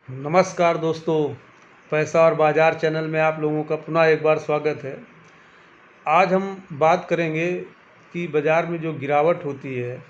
नमस्कार दोस्तों, पैसा और बाज़ार चैनल में आप लोगों का पुनः एक बार स्वागत है। आज हम बात करेंगे कि बाज़ार में जो गिरावट होती है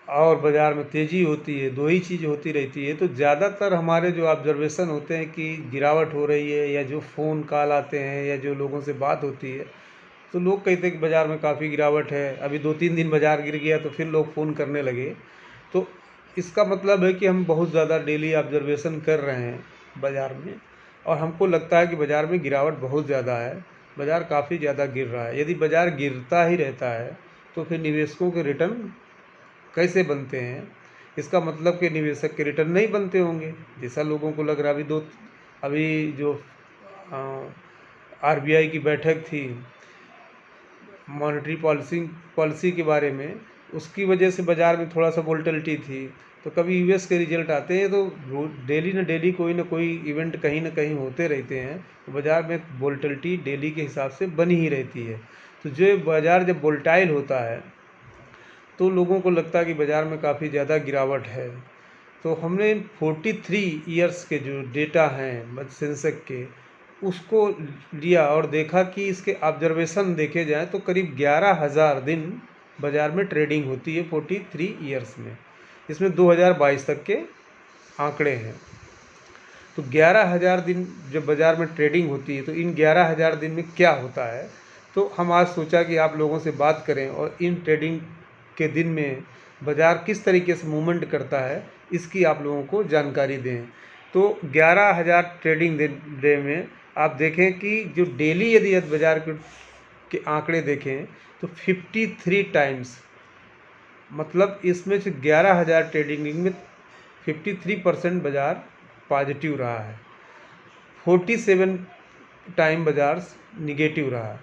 और बाज़ार में तेज़ी होती है, दो ही चीज़ होती रहती है। तो ज़्यादातर हमारे जो ऑब्ज़र्वेशन होते हैं कि गिरावट हो रही है, या जो फ़ोन कॉल आते हैं या जो लोगों से बात होती है, तो लोग कहते हैं कि बाज़ार में काफ़ी गिरावट है। अभी 2-3 दिन बाज़ार गिर गया तो फिर लोग फ़ोन करने लगे। तो इसका मतलब है कि हम बहुत ज़्यादा डेली ऑब्ज़र्वेशन कर रहे हैं बाज़ार में, और हमको लगता है कि बाज़ार में गिरावट बहुत ज़्यादा है। बाज़ार काफ़ी ज़्यादा गिर रहा है। यदि बाज़ार गिरता ही रहता है तो फिर निवेशकों के रिटर्न कैसे बनते हैं? इसका मतलब कि निवेशक के रिटर्न नहीं बनते होंगे, जैसा लोगों को लग रहा है। अभी जो आरबीआई की बैठक थी मॉनेटरी पॉलिसी के बारे में, उसकी वजह से बाज़ार में थोड़ा सा वोलेटिलिटी थी। तो कभी यूएस के रिजल्ट आते हैं तो डेली ना कोई इवेंट कहीं ना कहीं होते रहते हैं, तो बाज़ार में वोलेटिलिटी डेली के हिसाब से बनी ही रहती है। तो जो बाज़ार जब वोलेटाइल होता है तो लोगों को लगता है कि बाज़ार में काफ़ी ज़्यादा गिरावट है। तो हमने 43 ईयर्स के जो डेटा हैं सेंसेक्स के, उसको लिया और देखा कि इसके ऑब्जर्वेशन देखे जाएँ तो करीब 11,000 दिन बाज़ार में ट्रेडिंग होती है 43 ईयर्स में। इसमें 2022 तक के आंकड़े हैं। तो 11,000 दिन जब बाज़ार में ट्रेडिंग होती है तो इन 11,000 दिन में क्या होता है, तो हम आज सोचा कि आप लोगों से बात करें और इन ट्रेडिंग के दिन में बाज़ार किस तरीके से मूवमेंट करता है, इसकी आप लोगों को जानकारी दें। तो 11,000 ट्रेडिंग डे में आप देखें कि जो डेली यदि बाज़ार के आंकड़े देखें तो 53 टाइम्स, मतलब इसमें से 11,000 ट्रेडिंग में 53% बाज़ार पॉजिटिव रहा है, 47 टाइम बाज़ार निगेटिव रहा है।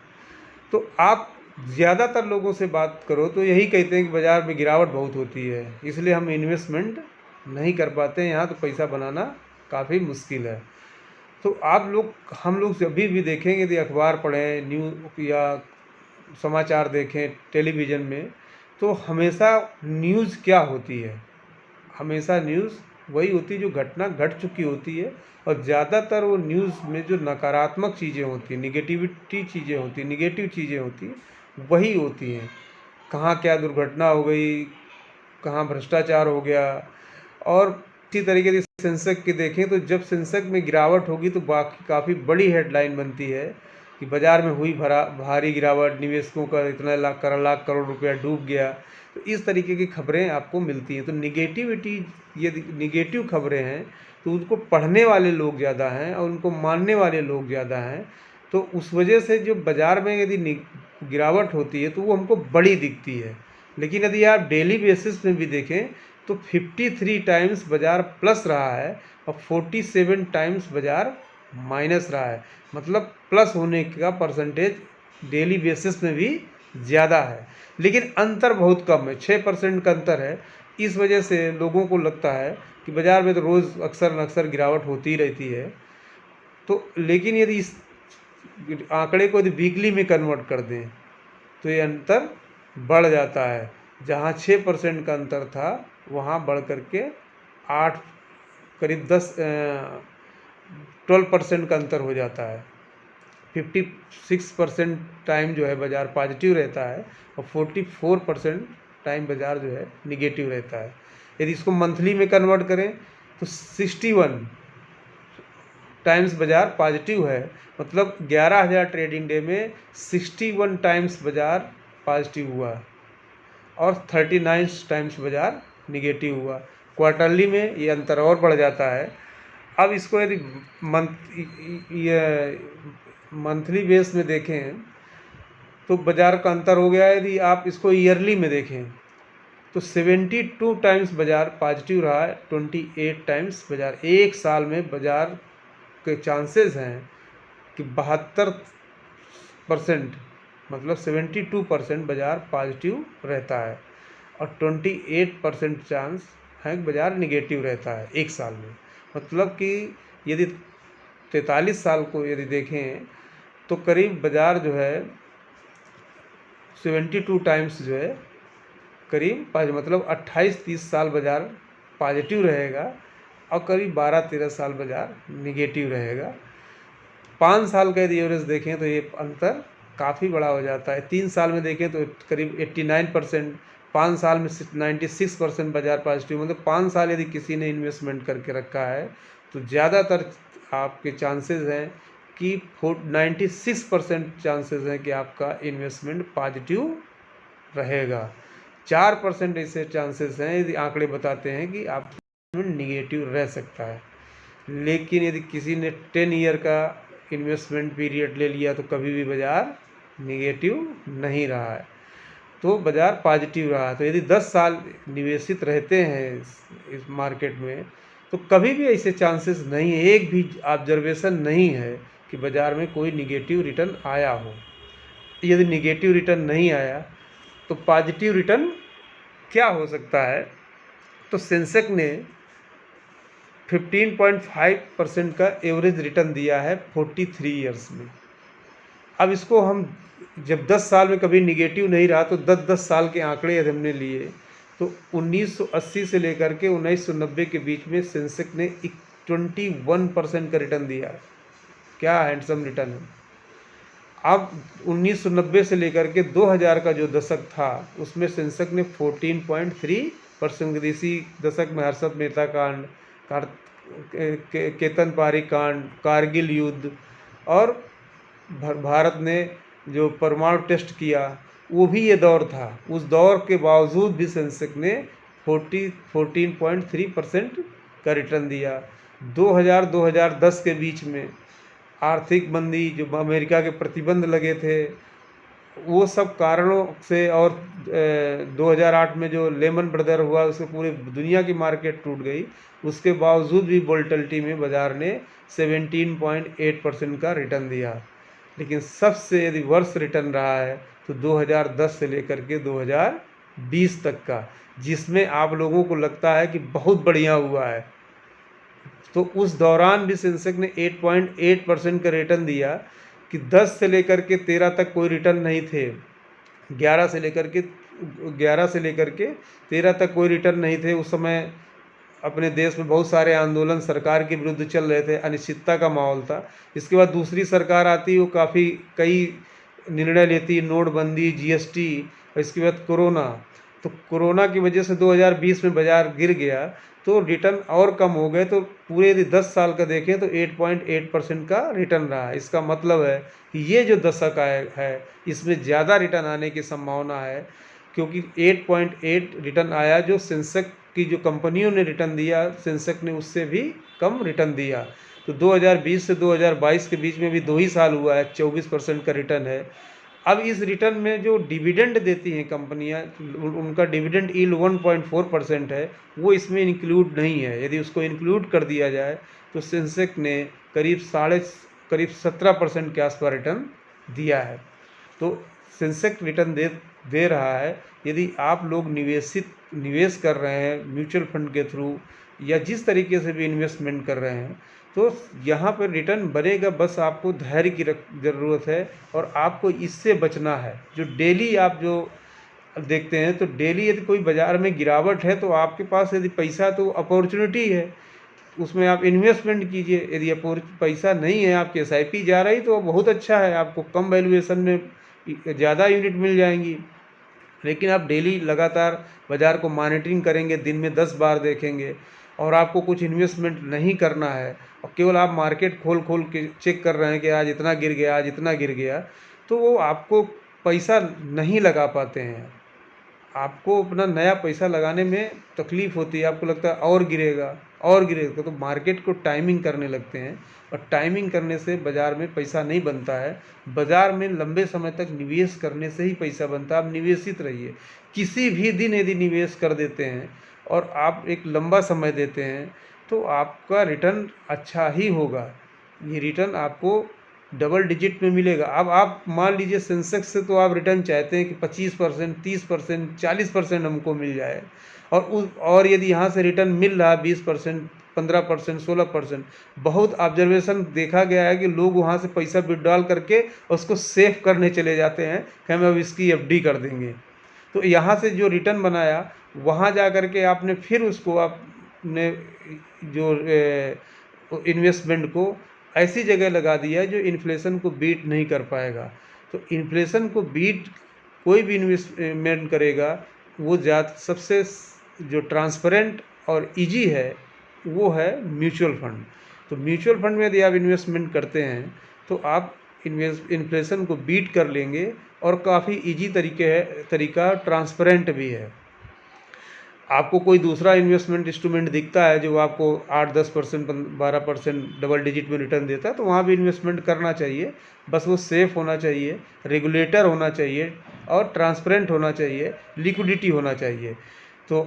तो आप ज़्यादातर लोगों से बात करो तो यही कहते हैं कि बाज़ार में गिरावट बहुत होती है, इसलिए हम इन्वेस्टमेंट नहीं कर पाते हैं यहाँ, तो पैसा बनाना काफ़ी मुश्किल है। तो हम लोग जभी भी देखेंगे, यदि अखबार पढ़ें, न्यूज़ या समाचार देखें टेलीविज़न में, तो हमेशा न्यूज़ क्या होती है, हमेशा न्यूज़ वही होती है जो घटना घट चुकी होती है। और ज़्यादातर वो न्यूज़ में जो नकारात्मक चीज़ें होती हैं, निगेटिव चीज़ें होती हैं, वही होती हैं। कहाँ क्या दुर्घटना हो गई, कहाँ भ्रष्टाचार हो गया। और इसी तरीके से सेंसेक्स की देखें तो जब सेंसेक्स में गिरावट होगी तो बाकी काफ़ी बड़ी हेडलाइन बनती है कि बाज़ार में हुई भारी गिरावट, निवेशकों का इतना लाख करोड़ रुपया डूब गया। तो इस तरीके की खबरें आपको मिलती हैं। तो यदि निगेटिव खबरें हैं तो उनको पढ़ने वाले लोग ज़्यादा हैं और उनको मानने वाले लोग ज़्यादा हैं। तो उस वजह से जो बाज़ार में यदि गिरावट होती है तो वो हमको बड़ी दिखती है। लेकिन यदि आप डेली बेसिस में भी देखें तो 53 टाइम्स बाज़ार प्लस रहा है और 47 टाइम्स बाज़ार माइनस रहा है। मतलब प्लस होने का परसेंटेज डेली बेसिस में भी ज़्यादा है, लेकिन अंतर बहुत कम है, 6% का अंतर है। इस वजह से लोगों को लगता है कि बाज़ार में तो रोज़ अक्सर न अक्सर गिरावट होती ही रहती है। तो लेकिन यदि इस आंकड़े को यदि वीकली में कन्वर्ट कर दें तो ये अंतर बढ़ जाता है। जहाँ 6% का अंतर था वहाँ बढ़ कर के 8 करीब 12% का अंतर हो जाता है। 56% टाइम जो है बाज़ार पॉजिटिव रहता है और 44% टाइम बाज़ार जो है निगेटिव रहता है। यदि इसको मंथली में कन्वर्ट करें तो 61 टाइम्स बाज़ार पॉजिटिव है। मतलब 11,000 ट्रेडिंग डे में 61 टाइम्स बाज़ार पॉजिटिव हुआ और 39 टाइम्स बाज़ार निगेटिव हुआ। क्वार्टरली में ये अंतर और बढ़ जाता है। अब इसको यदि मंथली बेस में देखें तो बाज़ार का अंतर हो गया। यदि आप इसको ईयरली में देखें तो 72 टाइम्स बाज़ार पॉजिटिव रहा है, 28 टाइम्स बाज़ार। एक साल में बाज़ार के चांसेस हैं कि 72%, मतलब 72% बाज़ार पॉजिटिव रहता है और 28% चांस है कि बाज़ार निगेटिव रहता है एक साल में। मतलब कि यदि 43 साल को यदि देखें तो करीब बाज़ार जो है 72 टाइम्स जो है करीब मतलब 28-30 साल बाज़ार पॉजिटिव रहेगा और करीब 12-13 साल बाज़ार निगेटिव रहेगा। 5 साल का यदि एवरेज देखें तो ये अंतर काफ़ी बड़ा हो जाता है। 3 साल में देखें तो करीब 89%, 5 साल में 96% बाज़ार पॉजिटिव। मतलब 5 साल यदि किसी ने इन्वेस्टमेंट करके रखा है तो ज़्यादातर आपके चांसेस हैं कि 96% चांसेस हैं कि आपका इन्वेस्टमेंट पॉजिटिव रहेगा। 4% ऐसे चांसेस हैं, यदि आंकड़े बताते हैं कि आपका इन्वेस्टमेंट निगेटिव रह सकता है। लेकिन यदि किसी ने 10 ईयर का इन्वेस्टमेंट पीरियड ले लिया तो कभी भी बाज़ार निगेटिव नहीं रहा है, तो बाज़ार पॉजिटिव रहा है। तो यदि 10 साल निवेशित रहते हैं इस मार्केट में तो कभी भी ऐसे चांसेस नहीं है, एक भी ऑब्जर्वेशन नहीं है कि बाज़ार में कोई निगेटिव रिटर्न आया हो। यदि निगेटिव रिटर्न नहीं आया तो पॉजिटिव रिटर्न क्या हो सकता है? तो सेंसेक्स ने 15.5% का एवरेज रिटर्न दिया है 43 ईयर्स में। अब इसको हम जब 10 साल में कभी निगेटिव नहीं रहा तो 10-10 साल के आंकड़े यदि हमने लिए तो 1980 से लेकर के 1990 के बीच में सेंसेक्स ने 21% का रिटर्न दिया है। क्या हैंडसम रिटर्न है। अब 1990 से लेकर के 2000 का जो दशक था उसमें सेंसेक्स ने 14.3% इसी दशक में हर्षद मेहता कांड, केतन पारी कांड, कारगिल युद्ध और भारत ने जो परमाणु टेस्ट किया वो भी ये दौर था। उस दौर के बावजूद भी सेंसेक्स ने 14.3% का रिटर्न दिया। 2000-2010 के बीच में आर्थिक मंदी, जो अमेरिका के प्रतिबंध लगे थे, वो सब कारणों से, और 2008 में जो लेमन ब्रदर हुआ उससे पूरी दुनिया की मार्केट टूट गई। उसके बावजूद भी वोलेटिलिटी में बाज़ार ने 17.8% का रिटर्न दिया। लेकिन सबसे यदि वर्स्ट रिटर्न रहा है तो 2010 से लेकर के 2020 तक का, जिसमें आप लोगों को लगता है कि बहुत बढ़िया हुआ है, तो उस दौरान भी सेंसेक्स ने 8.8% का रिटर्न दिया कि 10 से लेकर के 13 तक कोई रिटर्न नहीं थे, 11 से लेकर के 13 तक कोई रिटर्न नहीं थे। उस समय अपने देश में बहुत सारे आंदोलन सरकार के विरुद्ध चल रहे थे, अनिश्चितता का माहौल था। इसके बाद दूसरी सरकार आती, वो कई निर्णय लेती, नोटबंदी, जीएसटी, और इसके बाद कोरोना। तो कोरोना की वजह से 2020 में बाज़ार गिर गया तो रिटर्न और कम हो गए। तो पूरे यदि 10 साल का देखें तो 8.8% का रिटर्न रहा है। इसका मतलब है कि ये जो दशक है इसमें ज़्यादा रिटर्न आने की संभावना है, क्योंकि 8.8 रिटर्न आया। जो सेंसेक्स की जो कंपनियों ने रिटर्न दिया, सेंसेक्स ने उससे भी कम रिटर्न दिया। तो 2020 से 2022 के बीच में भी 2 ही साल हुआ है, 24% का रिटर्न है। अब इस रिटर्न में जो डिविडेंड देती हैं कंपनियां, उनका डिविडेंड यील्ड 1.4% है, वो इसमें इंक्लूड नहीं है। यदि उसको इंक्लूड कर दिया जाए तो सेंसेक्स ने करीब 17% के आसपास रिटर्न दिया है। तो सेंसेक्स रिटर्न दे रहा है। यदि आप लोग निवेश कर रहे हैं म्यूचुअल फंड के थ्रू या जिस तरीके से भी इन्वेस्टमेंट कर रहे हैं, तो यहाँ पर रिटर्न बनेगा। बस आपको धैर्य की ज़रूरत है और आपको इससे बचना है। जो डेली आप जो देखते हैं, तो डेली यदि कोई बाज़ार में गिरावट है तो आपके पास यदि पैसा, तो अपॉर्चुनिटी है, उसमें आप इन्वेस्टमेंट कीजिए। यदि पैसा नहीं है, आपकी SIP जा रही, तो बहुत अच्छा है, आपको कम वैल्यूएशन में ज़्यादा यूनिट मिल जाएंगी। लेकिन आप डेली लगातार बाज़ार को मॉनिटरिंग करेंगे, दिन में 10 बार देखेंगे, और आपको कुछ इन्वेस्टमेंट नहीं करना है और केवल आप मार्केट खोल के चेक कर रहे हैं कि आज इतना गिर गया, आज इतना गिर गया, तो वो आपको पैसा नहीं लगा पाते हैं। आपको अपना नया पैसा लगाने में तकलीफ़ होती है, आपको लगता है और गिरेगा और गिरेगा। तो मार्केट को टाइमिंग करने लगते हैं, और टाइमिंग करने से बाज़ार में पैसा नहीं बनता है। बाज़ार में लंबे समय तक निवेश करने से ही पैसा बनता है। आप निवेशित रहिए। किसी भी दिन यदि निवेश कर देते हैं और आप एक लंबा समय देते हैं तो आपका रिटर्न अच्छा ही होगा। ये रिटर्न आपको डबल डिजिट में मिलेगा। अब आप मान लीजिए सेंसेक्स से तो आप रिटर्न चाहते हैं कि 25%, 30%, 40% हमको मिल जाए, और यदि यहाँ से रिटर्न मिल रहा है 20%, 15%, 16%, बहुत ऑब्जर्वेशन देखा गया है कि लोग वहाँ से पैसा विड्रॉल करके उसको सेव करने चले जाते हैं कि हम अब इसकी FD कर देंगे। तो यहाँ से जो रिटर्न बनाया, वहाँ जा कर के आपने फिर उसको आप ने जो इन्वेस्टमेंट को ऐसी जगह लगा दिया है जो इन्फ्लेशन को बीट नहीं कर पाएगा। तो इन्फ्लेशन को बीट कोई भी इन्वेस्टमेंट करेगा वो सबसे जो ट्रांसपेरेंट और इजी है वो है म्यूचुअल फंड। तो म्यूचुअल फंड में यदि आप इन्वेस्टमेंट करते हैं तो आप इन्फ्लेशन को बीट कर लेंगे और काफ़ी इजी तरीका ट्रांसपेरेंट भी है। आपको कोई दूसरा इन्वेस्टमेंट इंस्ट्रूमेंट दिखता है जो आपको 8-10% 12% डबल डिजिट में रिटर्न देता है तो वहाँ भी इन्वेस्टमेंट करना चाहिए। बस वो सेफ़ होना चाहिए, रेगुलेटर होना चाहिए और ट्रांसपेरेंट होना चाहिए, लिक्विडिटी होना चाहिए। तो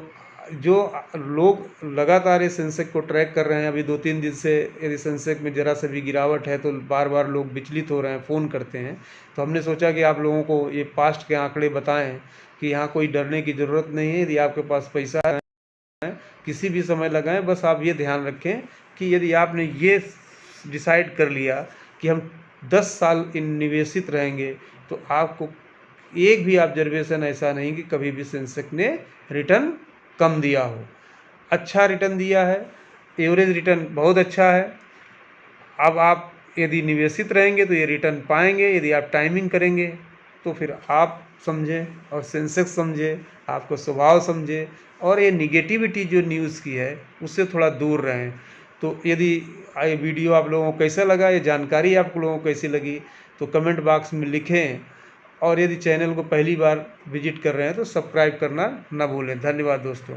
जो लोग लगातार इस सेंसेक्स को ट्रैक कर रहे हैं, अभी 2-3 दिन से यदि सेंसेक्स में ज़रा सा भी गिरावट है तो बार बार लोग विचलित हो रहे हैं, फ़ोन करते हैं। तो हमने सोचा कि आप लोगों को ये पास्ट के आंकड़े बताएं कि यहाँ कोई डरने की ज़रूरत नहीं है। यदि आपके पास पैसा है किसी भी समय लगाएं, बस आप ये ध्यान रखें कि यदि आपने ये डिसाइड कर लिया कि हम 10 साल निवेशित रहेंगे तो आपको एक भी ऑब्जर्वेशन ऐसा नहीं कि कभी भी सेंसेक्स ने रिटर्न कम दिया हो। अच्छा रिटर्न दिया है, एवरेज रिटर्न बहुत अच्छा है। अब आप यदि निवेशित रहेंगे तो ये रिटर्न पाएंगे, यदि आप टाइमिंग करेंगे तो फिर आप समझें और सेंसेक्स समझे, आपको स्वभाव समझे और ये निगेटिविटी जो न्यूज़ की है उससे थोड़ा दूर रहें। तो यदि ये वीडियो आप लोगों को कैसा लगा, ये जानकारी आप लोगों को कैसी लगी तो कमेंट बॉक्स में लिखें और यदि चैनल को पहली बार विजिट कर रहे हैं तो सब्सक्राइब करना ना भूलें। धन्यवाद दोस्तों।